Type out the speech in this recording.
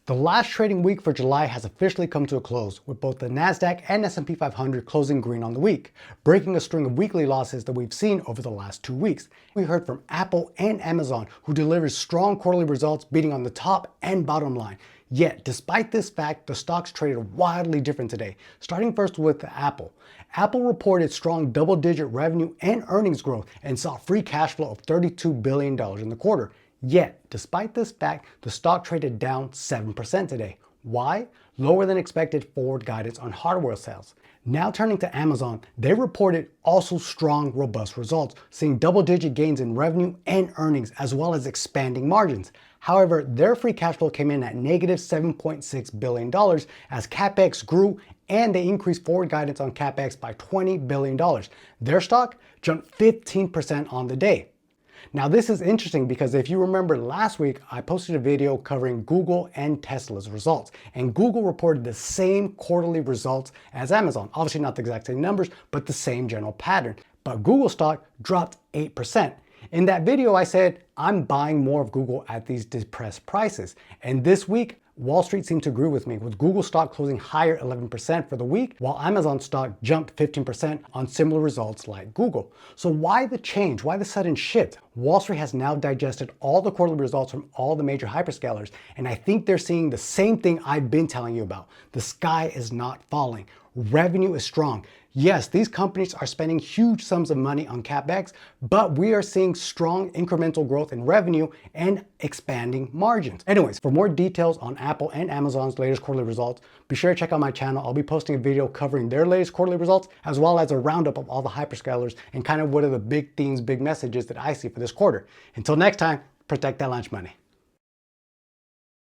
The last trading week for July has officially come to a close, with both the Nasdaq and S&P 500 closing green on the week, breaking a string of weekly losses that we've seen over the last 2 weeks. We heard from Apple and Amazon, who delivered strong quarterly results, beating on the top and bottom line. Yet, despite this fact, the stocks traded wildly different today. Starting first with Apple. Apple reported strong double-digit revenue and earnings growth and saw free cash flow of $32 billion in the quarter. Yet, despite this fact, the stock traded down 7% today. Why? Lower than expected forward guidance on hardware sales. Now turning to Amazon, they reported also strong, robust results, seeing double-digit gains in revenue and earnings, as well as expanding margins. However, their free cash flow came in at negative $7.6 billion as CapEx grew and they increased forward guidance on CapEx by $20 billion. Their stock jumped 15% on the day. Now this is interesting because if you remember last week, I posted a video covering Google and Tesla's results, and Google reported the same quarterly results as Amazon. Obviously not the exact same numbers, but the same general pattern. But Google stock dropped 8%. In that video, I said, I'm buying more of Google at these depressed prices. And this week, Wall Street seemed to agree with me, with Google stock closing higher 11% for the week, while Amazon stock jumped 15% on similar results like Google. So why the change? Why the sudden shift? Wall Street has now digested all the quarterly results from all the major hyperscalers, and I think they're seeing the same thing I've been telling you about. The sky is not falling. Revenue is strong. Yes, these companies are spending huge sums of money on CapEx, but we are seeing strong incremental growth in revenue and expanding margins. Anyways, for more details on Apple and Amazon's latest quarterly results, be sure to check out my channel. I'll be posting a video covering their latest quarterly results, as well as a roundup of all the hyperscalers and kind of what are the big themes, big messages that I see for this quarter. Until next time, protect that lunch money.